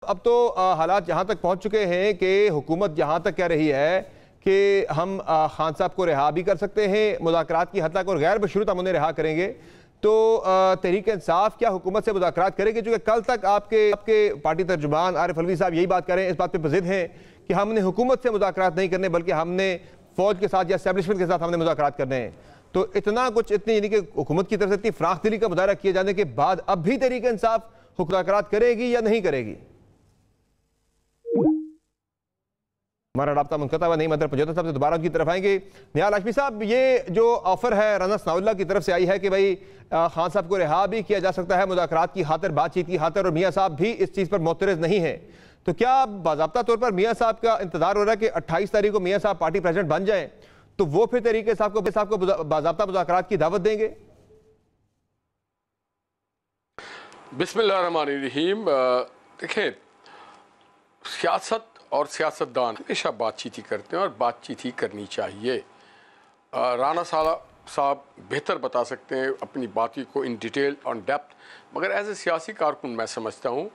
अब तो हालात यहाँ तक पहुँच चुके हैं कि हुकूमत यहाँ तक कह रही है कि हम खान साहब को रिहा भी कर सकते हैं, मुज़ाकरात की हद तक, और गैर बशरूत हम उन्हें रिहा करेंगे। तो तहरीक इंसाफ क्या हुकूमत से मुज़ाकरात करेगी? क्योंकि कल तक आपके पार्टी तर्जुमान आरिफ अलवी साहब यही बात कर रहे हैं, इस बात पर ज़िद हैं कि हमने हुकूमत से मुज़ाकरात नहीं करने, बल्कि हमने फ़ौज के साथ या एस्टेब्लिशमेंट के साथ हमने मुज़ाकरात करने हैं। तो इतना कुछ, इतनी यानी कि हुकूमत की तरफ से इतनी फ़राख दिली का मुजाहरा किए जाने के बाद अब भी तहरीक इंसाफ मुज़ाकरात करेगी या नहीं करेगी? हमारा राब्ता मुनक़ता हुआ नहीं, मतलब पंजोता साहब से दोबारा उनकी तरफ आएंगे। निहाल हाशमी साहब, ये जो ऑफर है राना सनाउल्लाह की तरफ से आई है कि भाई खान साहब को रिहा भी किया जा सकता है मुज़ाकरात की खातिर, बातचीत की खातिर, और मियाँ साहब भी इस चीज़ पर मोतरज़ नहीं है, तो क्या बाज़ाब्ता तौर पर मियाँ साहब का इंतजार हो रहा है कि 28 तारीख को मियाँ साहब पार्टी प्रेसिडेंट बन जाएं तो वो फिर तरीके साहब को बाज़ाब्ता मुज़ाकरात की दावत देंगे? बिस्मिल्लाहिर्रहमानिर्रहीम। देखें, सियासत और सियासतदान हमेशा बातचीत ही करते हैं और बातचीत ही करनी चाहिए। राना साहब बेहतर बता सकते हैं अपनी बातों को इन डिटेल ऑन डेप्थ, मगर एज ए सियासी कारकुन मैं समझता हूँ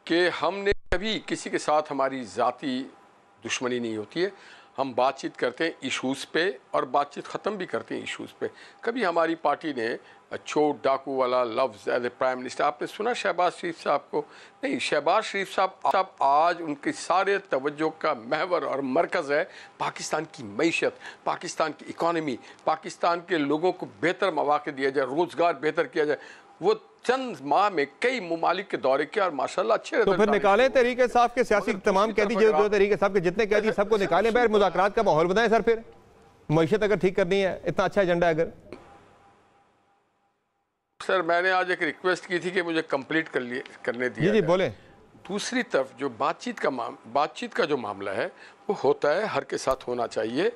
कि हमने कभी किसी के साथ हमारी ज़ाती दुश्मनी नहीं होती है। हम बातचीत करते हैं इशूज़ पे और बातचीत ख़त्म भी करते हैं इशूज़ पे। कभी हमारी पार्टी ने चोट डाकू वाला लफ्ज़ एज ए प्राइम मिनिस्टर, आपने सुना शहबाज शरीफ साहब को? नहीं, शहबाज शरीफ साहब आज उनके सारे तवज्जो का महवर और मरकज़ है पाकिस्तान की मईशत, पाकिस्तान की इकॉनमी, पाकिस्तान के लोगों को बेहतर मौक़े दिया जाए, रोज़गार बेहतर किया जाए। वो चंद माह में कई ममालिक के दौरे किया और माशाल्लाह अच्छे। तो फिर निकालें तहरीक इंसाफ के सियासी तमाम कैदी, जो तहरीक इंसाफ के जितने कैदी सबको निकालें, फिर मुज़ाकरात का माहौल बनाएं सर। फिर मईशत अगर ठीक करनी है, इतना अच्छा एजेंडा अगर। सर, मैंने आज एक रिक्वेस्ट की थी कि मुझे कंप्लीट करने दिया। जी बोलें। दूसरी तरफ जो बातचीत का जो मामला है वो होता है, हर के साथ होना चाहिए।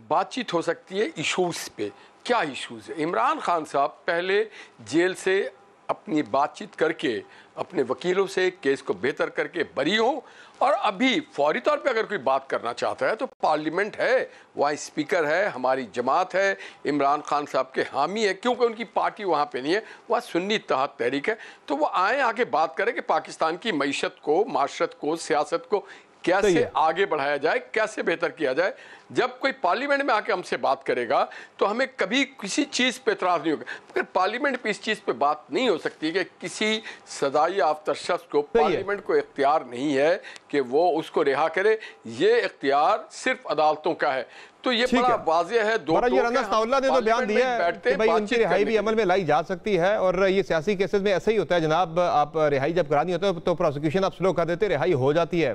बातचीत हो सकती है इशूज़ पे। क्या इशूज़ है? इमरान खान साहब पहले जेल से अपनी बातचीत करके, अपने वकीलों से केस को बेहतर करके बरी हो, और अभी फौरी तौर पे अगर कोई बात करना चाहता है तो पार्लियामेंट है, वहाँ स्पीकर है, हमारी जमात है, इमरान खान साहब के हामी है, क्योंकि उनकी पार्टी वहाँ पे नहीं है, वहाँ सुन्नी इत्तेहाद तहरीक है। तो वो आए, आके बात करें कि पाकिस्तान की मईशत को, माशरत को, सियासत को कैसे आगे बढ़ाया जाए, कैसे बेहतर किया जाए। जब कोई पार्लियामेंट में आके हमसे बात करेगा तो हमें कभी किसी चीज़ पे एतराज़ नहीं होगा, मगर पार्लियामेंट पे इस चीज़ पे बात नहीं हो सकती कि किसी सदाई याफ्ता शख्स को पार्लियामेंट को इख्तियार नहीं है कि वो उसको रिहा करे। ये इख्तियार सिर्फ अदालतों का है। तो ये बड़ा वाज़ेह है। राना सनाउल्लाह ने तो बयान दिया है कि भाई उनकी रिहाई भी अमल में लाई जा सकती है, और ये सियासी केसेस में ऐसा ही होता है जनाब। आप रिहाई जब करानी होता है तो प्रोसिक्यूशन आप स्लो कर देते, रिहाई हो जाती है।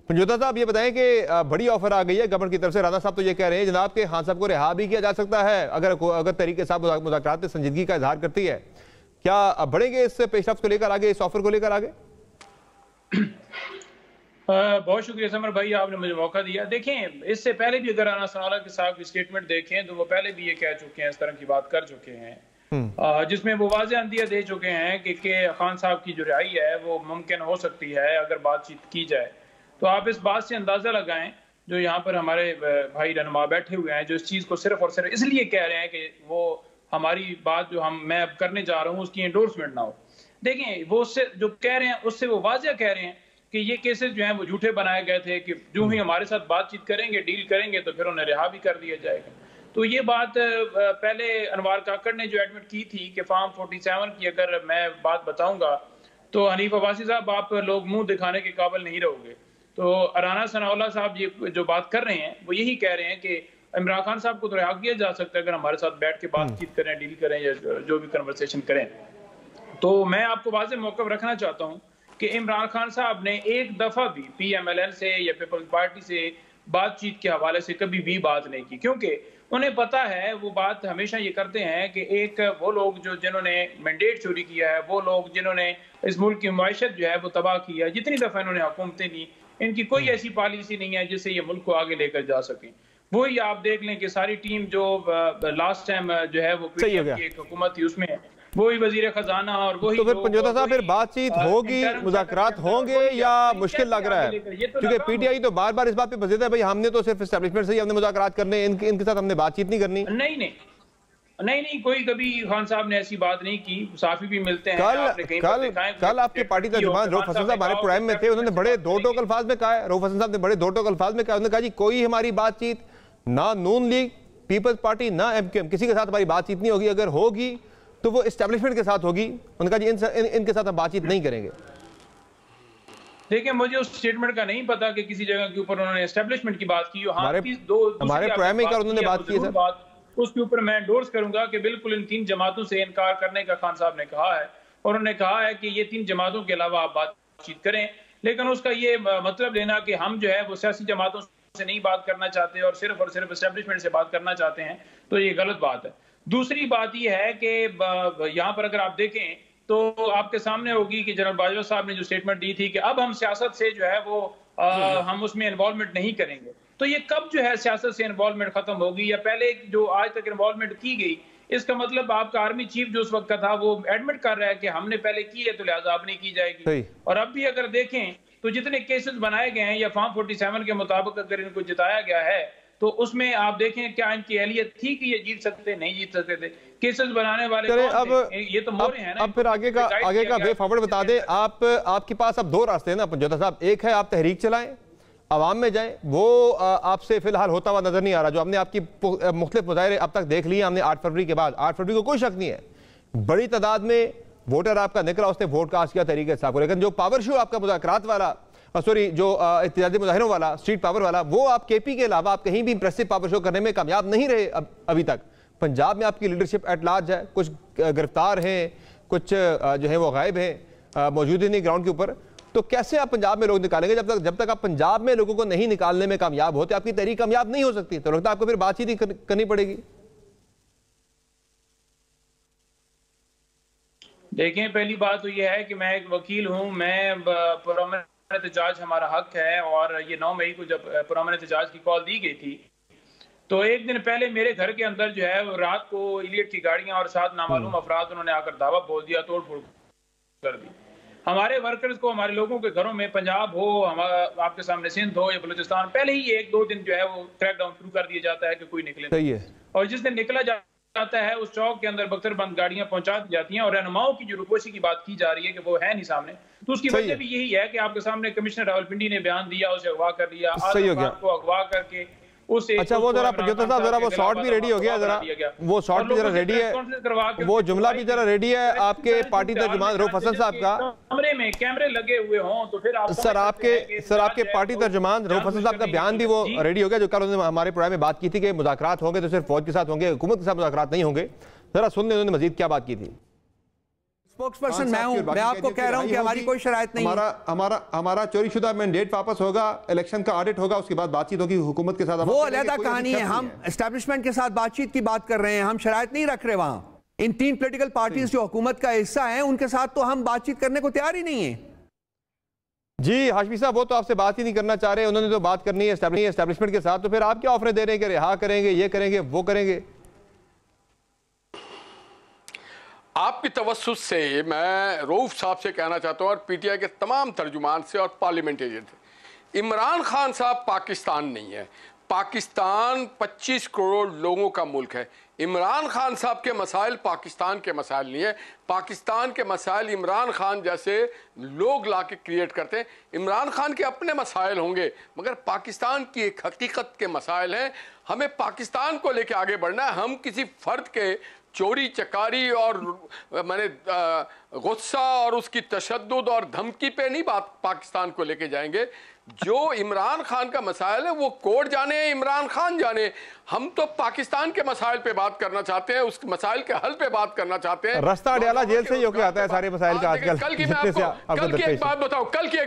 पंजोता साहब, ये बताएं कि बड़ी ऑफर आ गई है गवर्नमेंट की तरफ से। राना साहब तो ये कह रहे हैं जनाब के खान साहब को रिहा भी किया जा सकता है अगर तरीके साहब मुज़ाकरात में संजीदगी का इजहार करती है। क्या बढ़ेंगे इस पेशरफ्त को लेकर आगे, इस ऑफर को लेकर आगे? बहुत शुक्रिया समर भाई, आपने मुझे मौका दिया। देखें, इससे पहले भी अगर राना सनाउल्लाह के साहब की स्टेटमेंट देखें तो वो पहले भी ये कह चुके हैं, इस तरह की बात कर चुके हैं, जिसमें वो वाज़ेह अंदिया दे चुके हैं कि खान साहब की जो रिहाई है वो मुमकिन हो सकती है अगर बातचीत की जाए। तो आप इस बात से अंदाजा लगाएं, जो यहाँ पर हमारे भाई रहनुमा बैठे हुए हैं, जो इस चीज़ को सिर्फ और सिर्फ इसलिए कह रहे हैं कि वो हमारी बात जो मैं अब करने जा रहा हूँ उसकी एंडोर्समेंट ना हो। देखें, वो उससे जो कह रहे हैं उससे वो वाज़ेह कह रहे हैं कि ये केसेस जो हैं वो झूठे बनाए गए थे, कि जो ही हमारे साथ बातचीत करेंगे, डील करेंगे, तो फिर उन्हें रिहा भी कर दिया जाएगा। तो ये बात पहले अनवार काकड़ ने जो एडमिट की थी कि फार्म 47 की अगर मैं बात बताऊंगा तो हनीफ अब्बासी साहब, आप लोग मुंह दिखाने के काबिल नहीं रहोगे। तो राना सनाउल्लाह साहब ये जो बात कर रहे हैं वो यही कह रहे हैं कि इमरान खान साहब को तो रिहा किया जा सकता है अगर हमारे साथ बैठ के बातचीत करें, डील करें, या जो भी कन्वर्सेशन करें। तो मैं आपको वाज़ेह मौक़िफ़ रखना चाहता हूँ कि इमरान खान साहब ने एक दफ़ा भी PMLN से या पीपल्स पार्टी से बातचीत के हवाले से कभी भी बात नहीं की, क्योंकि उन्हें पता है, वो बात हमेशा ये करते हैं कि एक वो लोग जिन्होंने मैंडेट चोरी किया है, वो लोग जिन्होंने इस मुल्क की मायशत जो है वो तबाह किया है, जितनी दफ़ा इन्होंने हुकूमतें ली, इनकी कोई ऐसी पॉलिसी नहीं है जिससे ये मुल्क को आगे लेकर जा सकें। वही आप देख लें कि सारी टीम जो लास्ट टाइम जो है वो PTM की एक हुकूमत थी, उसमें वही वजीर खजाना और वही। तो फिर पंजोता साहब, फिर बातचीत होगी, मुज़ाकरात होंगे या मुश्किल लग रहा है? क्योंकि PTI तो बार बार इस बात पे बज़िद है, भाई हमने तो सिर्फ एस्टेब्लिशमेंट से ही हमने मुज़ाकरात करने, इनके साथ हमने बातचीत नहीं करनी। नहीं, नहीं, कोई कभी खान साहब ने ऐसी बात नहीं की। साफी भी मिलते हैं। कल आपके पार्टी तर्जुमान रऊफ हसन साहब हमारे प्रोग्राम में थे, उन्होंने बड़े दो टोक अल्फाज में कहा है, रऊफ हसन साहब ने बड़े दो टोक अल्फाज में कहा, उन्होंने कहा जी कोई हमारी बातचीत ना नून लीग, पीपल्स पार्टी, ना एमकेएम, किसी के साथ हमारी बातचीत नहीं होगी, अगर होगी तो वो एस्टेब्लिशमेंट के साथ होगी। उन्होंने कहा जी इनके साथ हम बातचीत नहीं करेंगे। देखिए, मुझे उस स्टेटमेंट का नहीं पता कि किसी जगह के ऊपर उन्होंने एस्टेब्लिशमेंट की बात की। हमारे प्रोग्राम में उन्होंने बात की सर, उसके ऊपर मैं एंडोर्स करूंगा कि बिल्कुल इन 3 जमातों से इनकार करने का खान साहब ने कहा है, और उन्होंने कहा है कि ये 3 जमातों के अलावा आप बातचीत करें। लेकिन उसका ये मतलब लेना कि हम जो है वो सियासी जमातों से नहीं बात करना चाहते और सिर्फ एस्टेब्लिशमेंट से बात करना चाहते हैं, तो ये गलत बात है। दूसरी बात ये है कि यहाँ पर अगर आप देखें तो आपके सामने होगी कि जनरल बाजवा साहब ने जो स्टेटमेंट दी थी कि अब हम सियासत से जो है वो हम उसमें इन्वॉल्वमेंट नहीं करेंगे। तो ये कब जो है सियासत से इन्वॉल्वमेंट खत्म होगी, या पहले जो आज तक इन्वॉल्वमेंट की गई, इसका मतलब आपका आर्मी चीफ जो उस वक्त का था वो एडमिट कर रहा है कि हमने पहले की है तो लिहाजा अब नहीं की जाएगी। और अब भी अगर देखें तो जितने केसेस बनाए गए हैं या फॉर्म 47 के मुताबिक अगर इनको जिताया गया है तो उसमें आप देखें क्या इनकी अहलियत थी कि ये जीत सकते, नहीं जीत सकते थे। केसेस बनाने वाले अब ये तो मोरे हैं ना। अब फिर आगे का वे फॉरवर्ड बता दें। आपके पास अब 2 रास्ते हैं ना पंजोता साहब, एक है आप तहरीक चलाएं, आवाम में जाएं, वो आपसे फिलहाल होता हुआ नजर नहीं आ रहा। जो हमने आपकी मुख्तलिफ मुजाहरे अब तक देख लिए हमने 8 फरवरी के बाद, 8 फरवरी को कोई शक नहीं है बड़ी तादाद में वोटर आपका निकला, उसने वोट कास्ट किया तहरीक इंसाफ को। लेकिन जो पावर शो आपका मुज़ाकरात वाला, सॉरी जो इत्तेजाजी मुजाहिरों वाला, स्ट्रीट पावर वाला, वो आप केपी के अलावा आप कहीं भी इंप्रेसिव पावर शो करने में कामयाब नहीं रहे अभी तक। पंजाब में आपकी लीडरशिप एट लार्ज है, कुछ गिरफ्तार हैं, कुछ जो है वो गायब हैं, मौजूद ही नहीं ग्राउंड के ऊपर। तो कैसे आप पंजाब में लोग निकालेंगे? जब तक आप पंजाब में लोगों को नहीं निकालने में कामयाब होते, आपकी तहरीक कामयाब नहीं हो सकती। तो लगता है आपको फिर बातचीत ही करनी पड़ेगी। देखें, पहली बात तो यह है कि मैं एक वकील हूं, मैं पुरअमन एहतजाज हमारा हक है, और ये 9 मई को जब पुरअमन एहतजाज की कॉल दी गई थी तो एक दिन पहले मेरे घर के अंदर जो है वो रात को इलियट की गाड़ियां और साथ नामालूम अफराद उन्होंने आकर दावा बोल दिया, तोड़ फोड़ कर दी। हमारे वर्कर्स को, हमारे लोगों के घरों में, पंजाब हो, हमारा आपके सामने सिंध हो या बलूचिस्तान, पहले ही 1-2 दिन जो है वो क्रैकडाउन शुरू कर दिया जाता है कि कोई निकले। सही है। और जिस दिन निकला जाता है उस चौक के अंदर बख्तरबंद गाड़ियां पहुंचा दी जाती हैं, और रहनुमाओं की जो रुपोशी की बात की जा रही है कि वो है नहीं सामने, तो उसकी वजह भी यही है कि आपके सामने कमिश्नर रावलपिंडी ने बयान दिया, उसे अगवा कर लिया, को अगवा करके उसे। अच्छा, वो जरा साहब जरा वो शॉर्ट भी रेडी हो गया, जरा वो शॉर्ट भी जरा रेडी है, वो जुमला भी जरा रेडी है आपके पार्टी तर्जुमान रऊफ हसन साहब का। कमरे में कैमरे लगे हुए हों तो फिर आप सर आपके पार्टी तर्जुमान रऊफ हसन साहब का बयान भी वो रेडी हो गया, जो कल उन्होंने हमारे प्रोग्राम में बात की थी कि मुज़ाकरात होंगे तो सिर्फ फौज के साथ होंगे, हुकूमत के साथ मुज़ाकरात नहीं होंगे। जरा सुनने उन्होंने मजीद क्या बात की थी। स्पोक्सपर्सन मैं हूं, मैं आपको कह रहा हूं कि हमारी कोई शरायत नहीं है। हमारा चोरीशुदा मैंडेट वापस होगा, इलेक्शन का ऑडिट होगा, उसके बाद बातचीत होगी हुकूमत के साथ। वो अलग कहानी है। हम एस्टेब्लिशमेंट के साथ बातचीत की बात कर रहे हैं, हम शरायत नहीं रख रहे। वहां इन 3 पॉलिटिकल पार्टीज जो हुकूमत का हिस्सा है उनके साथ तो हम बातचीत करने को तैयार ही नहीं है। जी हाशमी साहब, वो तो आपसे बात ही नहीं करना चाह रहे, उन्होंने तो बात करनी है एस्टेब्लिशमेंट के साथ। तो फिर आप क्या ऑफर दे रहे हैं कि रिहा करेंगे, ये करेंगे, वो करेंगे? आपकी तवस्सुस से मैं रऊफ साहब से कहना चाहता हूँ और पीटीआई के तमाम तर्जुमान से और पार्लियामेंटेरियन से, इमरान खान साहब पाकिस्तान नहीं है। पाकिस्तान 25 करोड़ लोगों का मुल्क है। इमरान खान साहब के मसाइल पाकिस्तान के मसाइल नहीं है। पाकिस्तान के मसाइल इमरान खान जैसे लोग ला के क्रिएट करते हैं। इमरान खान के अपने मसाइल होंगे, मगर पाकिस्तान की एक हकीकत के मसाइल हैं। हमें पाकिस्तान को लेके आगे बढ़ना है। हम किसी फर्द के चोरी चकारी और मैंने गुस्सा और उसकी तशद्दुद और धमकी पे नहीं बात पाकिस्तान को लेके जाएंगे। जो इमरान खान का मसाइल है वो कोर्ट जाने, इमरान खान जाने। हम तो पाकिस्तान के मसाइल पे बात करना चाहते हैं, उस मसाइल के हल पे बात करना चाहते हैं। रास्ता अडियाला जेल से ही होके आता है सारे मसाइल का आजकल। कल की एक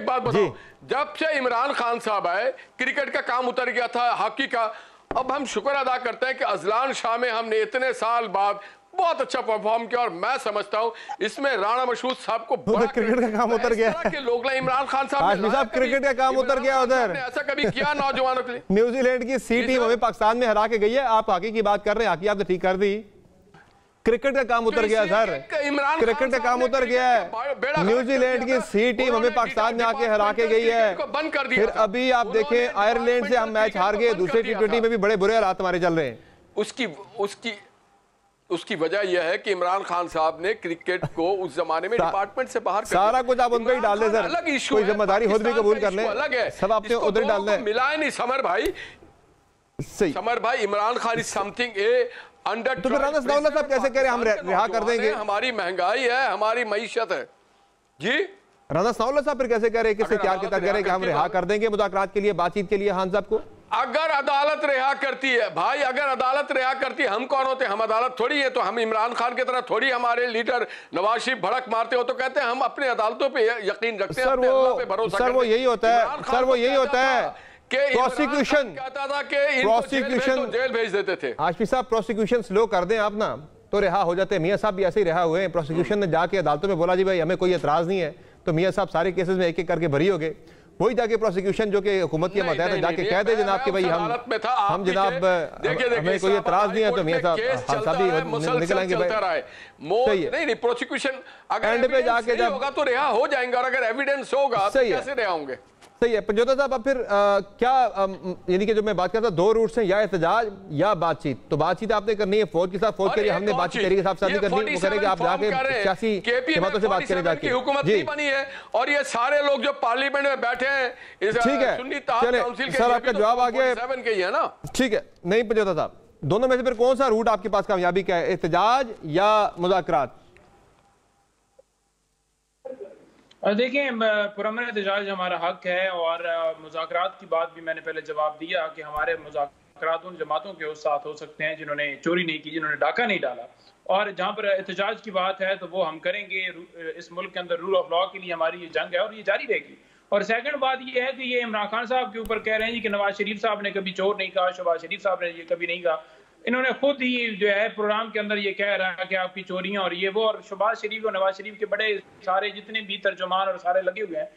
बात बताओ, जब से इमरान खान साहब आए क्रिकेट का काम उतर गया था, हॉकी का। अब हम शुक्र अदा करते हैं कि अजलान शाह में हमने इतने साल बाद बहुत अच्छा परफॉर्म किया, और मैं समझता हूं इसमें राणा मशहूद साहब को क्रिकेट का काम उतर गया के लोग ना इमरान खान साहब क्रिकेट का काम उतर गया उधर। ऐसा कभी किया नौजवानों के लिए? न्यूजीलैंड की सी टीम हमें पाकिस्तान में हरा के गई है। आप हॉकी की बात कर रहे हैं, हॉकी आपने ठीक कर दी। क्रिकेट का काम उतर गया सर, क्रिकेट का काम उतर गया है। न्यूजीलैंड की सी टीम हमें पाकिस्तान में आके हरा के गई है। बंद कर दिया। फिर अभी आप देखें आयरलैंड से हम मैच हार गए, दूसरे T20 में भी बड़े बुरे हालात हमारे चल रहे हैं। उसकी उसकी वजह यह है कि इमरान खान साहब ने क्रिकेट को उस जमाने में डिपार्टमेंट से बाहर सारा कुछ आप उनको ही डाल दें सर, अलग इशू, कोई जिम्मेदारी खुद भी कबूल कर लें, अलग है, सब आपने उधर डालना है। मिलाए नहीं समर भाई, सही समर भाई, Imran Khan is something A under. तो फिर राना सनाउल्लाह साहब कैसे कह रहे हैं हम रिहा कर देंगे? हमारी महंगाई है, हमारी मईशत है जी। राना सनाउल्लाह साहब फिर कैसे कह रहे हैं, किससे क्या कह रहे हैं कि हम रिहा कर देंगे मुज़ाकरात के लिए, बातचीत के लिए खान साहब को? अगर अदालत रिहा करती है भाई, अगर अदालत रिहा करती है, हम कौन होते हैं? हम अदालत थोड़ी है। तो हम इमरान खान की तरह थोड़ी, हमारे लीडर नवाज शरीफ भड़क मारते हो तो कहते हैं हम अपने अदालतों पे यकीन रखते हैं, सर वो यही होता है, सर वो यही होता है प्रोसिक्यूशन कहता था कि प्रोसिक्यूशन जेल भेज देते थे। हाशमी साहब प्रोसिक्यूशन स्लो कर दें आप ना तो रिहा हो जाते हैं। मियां साहब भी ऐसे ही रिहा हुए हैं, प्रोसिक्यूशन ने जाके अदालतों में बोला जी भाई हमें कोई एतराज नहीं है, तो मियां साहब सारे केसेस में एक एक करके भरी हो गए। वही जाके प्रोसिक्यूशन जो कि हुकूमत के मतहत है जाके कह दे जनाब कि भाई हम जनाब हमें कोई एतराज नहीं है, तो मियां साहब भी निकल आएंगे भाई। सही है, नहीं प्रोसिक्यूशन अगर एंड पे जाके जब होगा तो रिहा हो जाएंगे, और अगर एविडेंस होगा तो कैसे रिहा होंगे? सही है पंजोता साहब। अब फिर क्या यानी कि जो मैं बात करता था, दो रूट्स हैं, या एहतजाज या बातचीत। तो बातचीत आपने करनी है फौज के साथ, फौज के लिए हमने बातचीत तरीके साहब साथ नहीं करनी, वो करेंगे आप जाके सियासी जमातों से बात करें जाके। हुकूमत नहीं बनी है और ये सारे लोग जो पार्लियामेंट में बैठे हैं, ठीक है चले सर आपका जवाब आ गया ना, ठीक है। नहीं पंजोता साहब, दोनों में से फिर कौन सा रूट आपके पास कामयाबी का है, एहतजाज या मुज़ाकरात? देखिए पुरअमन एहतजाज हमारा हक है, और मुज़ाकरात की बात भी मैंने पहले जवाब दिया कि हमारे मुज़ाकरात उन जमातों के साथ हो सकते हैं जिन्होंने चोरी नहीं की, जिन्होंने डाका नहीं डाला, और जहाँ पर एहतजाज की बात है तो वो हम करेंगे। इस मुल्क के अंदर रूल ऑफ लॉ के लिए हमारी ये जंग है और ये जारी रहेगी। और सेकंड बात ये है कि ये इमरान खान साहब के ऊपर कह रहे हैं कि नवाज शरीफ साहब ने कभी चोर नहीं कहा, शहबाज शरीफ साहब ने ये कभी नहीं कहा। इन्होंने खुद ही जो है प्रोग्राम के अंदर ये कह रहा है कि आपकी चोरियां और ये वो, और शहबाज शरीफ और नवाज शरीफ के बड़े सारे जितने भी तर्जुमान और सारे लगे हुए हैं